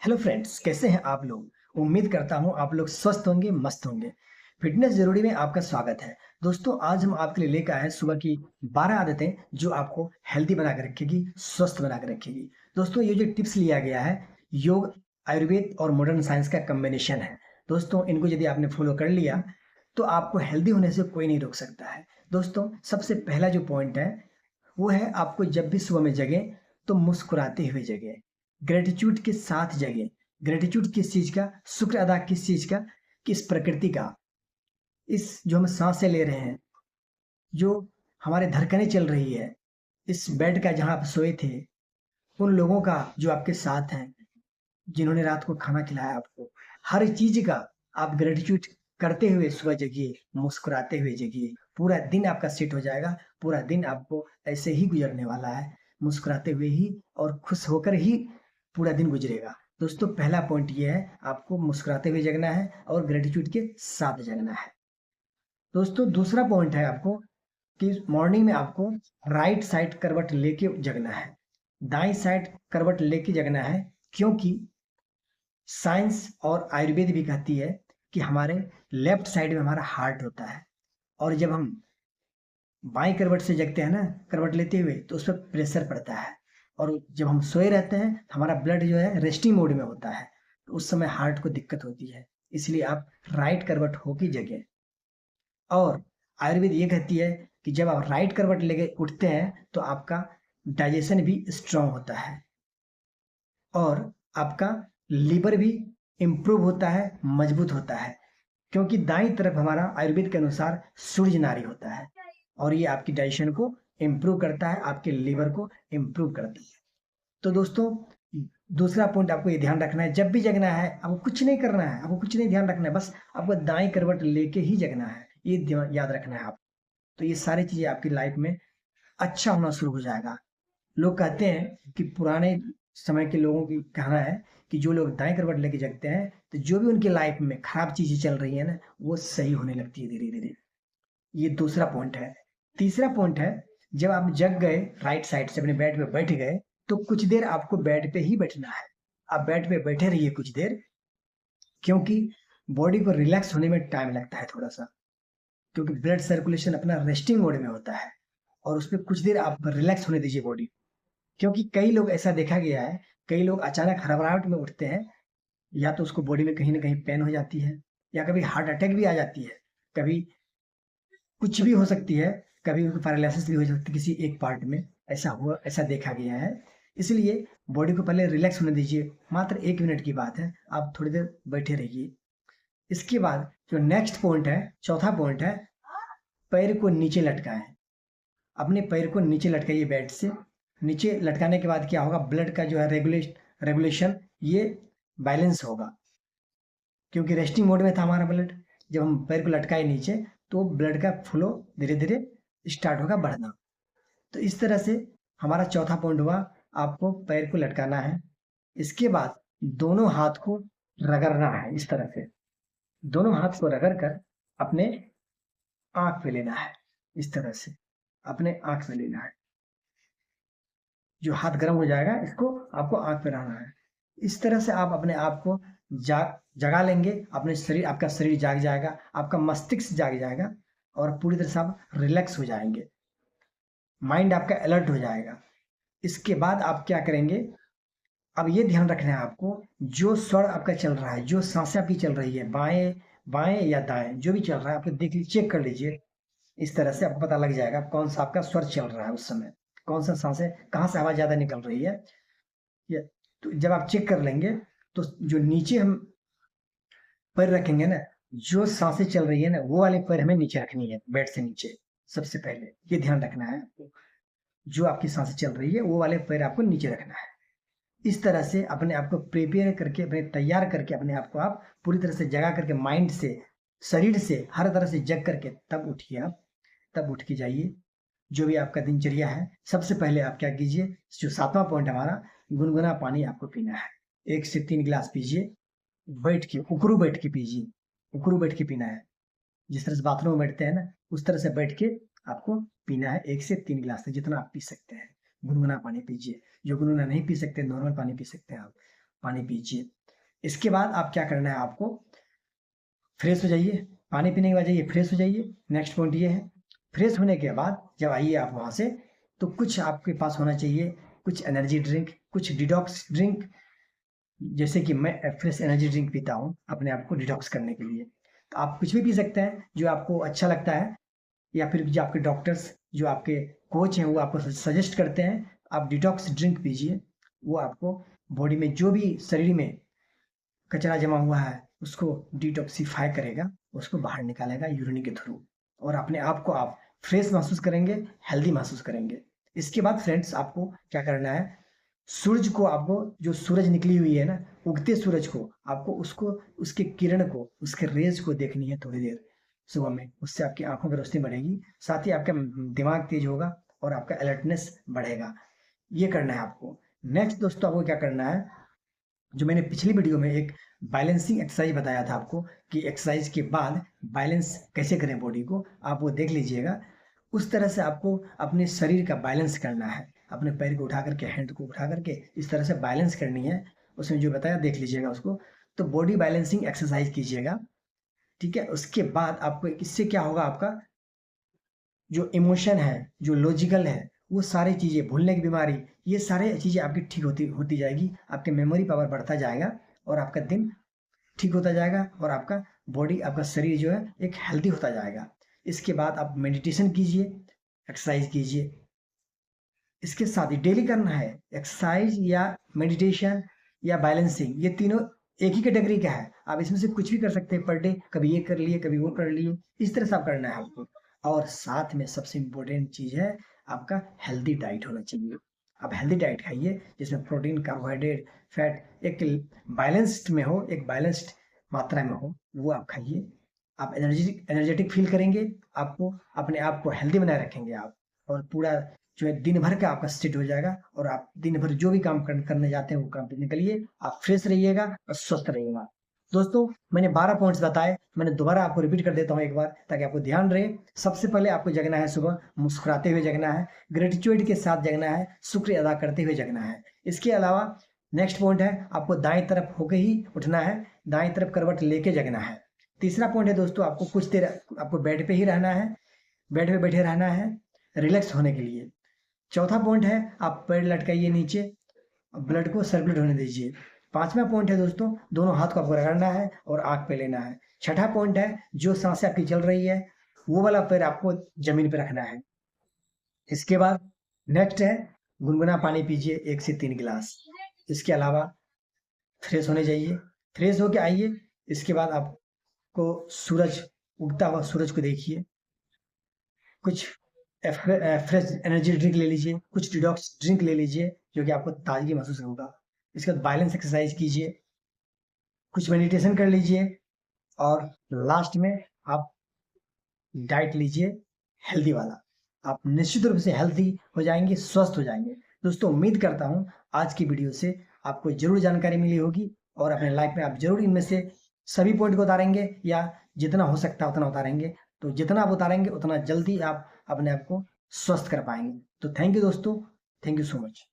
Hello friends, कैसे हैं आप लोग। उम्मीद करता हूं आप लोग स्वस्थ होंगे, मस्त होंगे। फिटनेस जरूरी में आपका स्वागत है। दोस्तों, आज हम आपके लिए लेकर आए हैं सुबह की 12 आदतें जो आपको हेल्दी बना के रखेगी, स्वस्थ बना के रखेगी। दोस्तों, ये जो टिप्स लिया गया है, योग, आयुर्वेद और मॉडर्न साइंस का कॉम्बिनेशन है। दोस्तों, इनको यदि आपने फॉलो कर लिया तो आपको हेल्दी होने से कोई नहीं रोक सकता है। दोस्तों, सबसे पहला जो पॉइंट है वो है, आपको जब भी सुबह में जगे तो मुस्कुराते हुए जगे, ग्रेटिट्यूड के साथ जगे। ग्रेटिट्यूड किस चीज का, शुक्र अदा किस चीज का, किस प्रकृति का। इस जो हम सांसें ले रहे हैं, जो हमारे धड़कनें चल रही है, इस बेड का जहां आप सोए थे, उन लोगों का जो आपके साथ हैं, जिन्होंने रात को खाना खिलाया आपको, हर चीज का आप ग्रेटिट्यूड करते हुए सुबह जगिए, मुस्कुराते हुए जगिए। पूरा दिन आपका सेट हो जाएगा। पूरा दिन आपको ऐसे ही गुजरने वाला है, मुस्कुराते हुए ही और खुश होकर ही पूरा दिन गुजरेगा। दोस्तों, पहला पॉइंट ये है, आपको मुस्कुराते हुए जगना है और ग्रेटिट्यूड के साथ जगना है। दोस्तों, दूसरा पॉइंट है आपको कि मॉर्निंग में आपको राइट साइड करवट लेके जगना है, दाईं साइड करवट लेके जगना है। क्योंकि साइंस और आयुर्वेद भी कहती है कि हमारे लेफ्ट साइड में हमारा हार्ट होता है, और जब हम बाईं करवट से जगते हैं ना, करवट लेते हुए, तो उस पर प्रेशर पड़ता है। और जब हम सोए रहते हैं तो हमारा ब्लड जो है रेस्टिंग मोड में होता है, तो उस समय हार्ट को दिक्कत होती है। इसलिए आप राइट करवट होके जगें। और आयुर्वेद ये कहती है कि जब आप राइट करवट लेके उठते हैं तो आपका डाइजेशन भी स्ट्रांग होता है, और आपका लीवर भी इम्प्रूव होता है, मजबूत होता है। क्योंकि दाईं तरफ हमारा आयुर्वेद के अनुसार सूर्य नाड़ी होता है, और ये आपकी डाइजेशन को इम्प्रूव करता है, आपके लीवर को इम्प्रूव करता है। तो दोस्तों, दूसरा पॉइंट आपको ये ध्यान रखना है, जब भी जगना है आपको कुछ नहीं करना है, आपको कुछ नहीं ध्यान रखना है, बस आपको दाएं करवट लेके ही जगना है। ये याद रखना है आप। तो ये सारी चीजें आपकी लाइफ में अच्छा होना शुरू हो जाएगा। लोग कहते हैं कि पुराने समय के लोगों की कहना है कि जो लोग दाएं करवट लेके जगते हैं, तो जो भी उनकी लाइफ में खराब चीजें चल रही है ना, वो सही होने लगती है धीरे धीरे। ये दूसरा पॉइंट है। तीसरा पॉइंट है, जब आप जग गए, राइट साइड से अपने बेड पे बैठ गए, तो कुछ देर आपको बेड पे ही बैठना है। आप बेड पे बैठे रहिए कुछ देर, क्योंकि बॉडी को रिलैक्स होने में टाइम लगता है थोड़ा सा। क्योंकि ब्लड सर्कुलेशन अपना रेस्टिंग मोड में होता है, और उसमें कुछ देर आप रिलैक्स होने दीजिए बॉडी। क्योंकि कई लोग, ऐसा देखा गया है, कई लोग अचानक हड़बड़ाहट में उठते हैं, या तो उसको बॉडी में कहीं ना कहीं पेन हो जाती है, या कभी हार्ट अटैक भी आ जाती है, कभी कुछ भी हो सकती है, कभी उनको पैरालिसिस भी हो सकती है किसी एक पार्ट में। ऐसा हुआ, ऐसा देखा गया है। इसलिए बॉडी को पहले रिलैक्स होने दीजिए। मात्र 1 मिनट की बात है, आप थोड़ी देर बैठे रहिए। इसके बाद जो नेक्स्ट पॉइंट है, चौथा पॉइंट है, पैर को नीचे लटकाएं। अपने पैर को नीचे लटकाइए बेड से। नीचे लटकाने के बाद क्या होगा, ब्लड का जो है रेगुलेशन, ये बैलेंस होगा। क्योंकि रेस्टिंग मोड में था हमारा ब्लड, जब हम पैर को लटकाए नीचे, तो ब्लड का फ्लो धीरे धीरे स्टार्ट होगा बढ़ना। तो इस तरह से हमारा चौथा पॉइंट हुआ, आपको पैर को लटकाना है। इसके बाद दोनों हाथ को रगड़ना है, इस तरह से दोनों हाथ को रगड़ कर अपने आंख पे लेना है। इस तरह से अपने आंख पे लेना है। जो हाथ गर्म हो जाएगा, इसको आपको आंख पे रहना है। इस तरह से आप अपने आप को जगा लेंगे। अपने शरीर, आपका शरीर जाग जाएगा, आपका मस्तिष्क जाग जाएगा, और पूरी तरह से आप रिलैक्स हो जाएंगे। माइंड आपका अलर्ट हो जाएगा। इसके बाद आप क्या करेंगे, अब ये ध्यान रखना है आपको, जो स्वर आपका चल रहा है, जो सांसें आपकी चल रही है, बाएं बाएं या दाएं, जो भी चल रहा है, आप देख लीजिए, चेक कर लीजिए। इस तरह से आपको पता लग जाएगा कौन सा आपका स्वर चल रहा है उस समय, कौन सा सांसें, कहाँ से आवाज ज्यादा निकल रही है। या तो जब आप चेक कर लेंगे, तो जो नीचे हम पैर रखेंगे ना, जो सांसें चल रही है ना, वो वाले पैर हमें नीचे रखनी है, बेड से नीचे। सबसे पहले ये ध्यान रखना है आपको, जो आपकी सांसें चल रही है वो वाले पैर आपको नीचे रखना है। इस तरह से अपने आप को प्रिपेयर करके, अपने तैयार करके, अपने आप को आप पूरी तरह से जगा करके, माइंड से, शरीर से, हर तरह से जग करके तब उठिए आप। तब उठ के जाइए। जो भी आपका दिनचर्या है, सबसे पहले आप क्या कीजिए, जो सातवां पॉइंट हमारा, गुनगुना पानी आपको पीना है। 1 से 3 गिलास पीजिए, बैठ के, उकड़ू बैठ के पीजिए। उकड़ू बैठ के पीना है, जिस तरह से बाथरूम में बैठते हैं ना, उस तरह से बैठ के आपको पीना है। 1 से 3 गिलास तक जितना आप पी सकते हैं गुनगुना पानी पीजिए। जो गुनगुना नहीं पी सकते, नॉर्मल पानी पी सकते हैं आप। पानी पीजिए। इसके बाद आप क्या करना है, आपको फ्रेश हो जाइए, पानी पीने के बाद जाइए फ्रेश हो जाइए। नेक्स्ट पॉइंट ये है, फ्रेश होने के बाद जब आइए आप वहाँ से, तो कुछ आपके पास होना चाहिए, कुछ एनर्जी ड्रिंक, कुछ डिटॉक्स ड्रिंक। जैसे कि मैं फ्रेश एनर्जी ड्रिंक पीता हूँ अपने आप को डिटॉक्स करने के लिए। तो आप कुछ भी पी सकते हैं जो आपको अच्छा लगता है, या फिर जो आपके डॉक्टर्स, जो आपके कोच हैं, वो आपको सजेस्ट करते हैं आप डिटॉक्स ड्रिंक पीजिए। वो आपको बॉडी में जो भी शरीर में कचरा जमा हुआ है उसको डिटॉक्सिफाई करेगा, उसको बाहर निकालेगा यूरिन के थ्रू, और अपने आप को आप फ्रेश महसूस करेंगे, हेल्दी महसूस करेंगे। इसके बाद फ्रेंड्स आपको क्या करना है, सूरज को आपको, जो सूरज निकली हुई है ना, उगते सूरज को आपको, उसको, उसके किरण को, उसके रेज को देखनी है थोड़ी देर सुबह में। उससे आपकी आंखों की रोशनी बढ़ेगी, साथ ही आपका दिमाग तेज होगा और आपका अलर्टनेस बढ़ेगा। ये करना है आपको। नेक्स्ट दोस्तों आपको क्या करना है, जो मैंने पिछली वीडियो में एक बैलेंसिंग एक्सरसाइज बताया था आपको, कि एक्सरसाइज के बाद बैलेंस कैसे करें बॉडी को, आप वो देख लीजिएगा। उस तरह से आपको अपने शरीर का बैलेंस करना है, अपने पैर को उठा करके, हैंड को उठा करके इस तरह से बैलेंस करनी है। उसमें जो बताया देख लीजिएगा उसको। तो बॉडी बैलेंसिंग एक्सरसाइज कीजिएगा, ठीक है। उसके बाद आपको इससे क्या होगा, आपका जो इमोशन है, जो लॉजिकल है, वो सारी चीज़ें, भूलने की बीमारी, ये सारे चीज़ें आपकी ठीक होती होती जाएगी। आपके मेमोरी पावर बढ़ता जाएगा और आपका दिन ठीक होता जाएगा, और आपका बॉडी, आपका शरीर जो है एक हेल्दी होता जाएगा। इसके बाद आप मेडिटेशन कीजिए, एक्सरसाइज कीजिए। इसके साथ ही डेली करना है एक्सरसाइज या मेडिटेशन या बैलेंसिंग, ये तीनों एक ही कैटेगरी का है। आप इसमें से कुछ भी कर सकते हैं पर डे, कभी ये कर लिए, कभी वो कर लिए, इस तरह से आप करना है आपको। और साथ में सबसे इम्पोर्टेंट चीज है, आपका हेल्दी डाइट होना चाहिए। आप हेल्दी डाइट खाइए जिसमें प्रोटीन, कार्बोहाइड्रेट, फैट एक बैलेंस्ड में हो, एक बैलेंस्ड मात्रा में हो, वो आप खाइए। आप एनर्जेटिक फील करेंगे, आपको अपने आप को हेल्दी बनाए रखेंगे आप, और पूरा जो है दिन भर का आपका सेट हो जाएगा, और आप दिन भर जो भी काम करने जाते हैं वो काम पे निकलिए, आप फ्रेश रहिएगा और स्वस्थ रहिएगा। दोस्तों मैंने 12 पॉइंट्स बताए, मैंने दोबारा आपको रिपीट कर देता हूँ एक बार, ताकि आपको ध्यान रहे। सबसे पहले आपको जगना है, सुबह मुस्कुराते हुए जगना है, ग्रेटिट्यूड के साथ जगना है, शुक्रिया अदा करते हुए जगना है। इसके अलावा नेक्स्ट पॉइंट है, आपको दाएं तरफ होके ही उठना है, दाएं तरफ करवट लेके जगना है। तीसरा पॉइंट है दोस्तों, आपको कुछ देर आपको बेड पे ही रहना है, बेड पे बैठे रहना है रिलैक्स होने के लिए। चौथा पॉइंट है, आप पैर लटकाइए नीचे, ब्लड को सर्कुलेट होने दीजिए। पांचवा पॉइंट है दोस्तों, दोनों हाथ को आपको रगड़ना है और आंख पे लेना है। छठा पॉइंट है, जो सांसें आपकी चल रही है वो वाला पैर आपको जमीन पे रखना है। इसके बाद नेक्स्ट है, गुनगुना पानी पीजिए 1 से 3 गिलास। इसके अलावा फ्रेश होने जाइए, फ्रेश होके आइए। इसके बाद आपको सूरज, उगता हुआ सूरज को देखिए, कुछ फ्रेश एनर्जी ड्रिंक ले लीजिए, कुछ डिटॉक्स ड्रिंक ले लीजिए जो कि आपको ताजगी महसूस होगा। इसके बाद बैलेंस एक्सरसाइज कीजिए, कुछ मेडिटेशन कर लीजिए, और लास्ट में आप डाइट लीजिए हेल्दी वाला। आप निश्चित रूप से हेल्दी हो जाएंगे, स्वस्थ हो जाएंगे। दोस्तों उम्मीद करता हूँ आज की वीडियो से आपको जरूर जानकारी मिली होगी, और अपने लाइफ में आप जरूर इनमें से सभी पॉइंट को उतारेंगे, या जितना हो सकता है उतना उतारेंगे। तो जितना आप उतारेंगे उतना जल्दी आप अपने आप को स्वस्थ कर पाएंगे। तो थैंक यू दोस्तों, थैंक यू सो मच।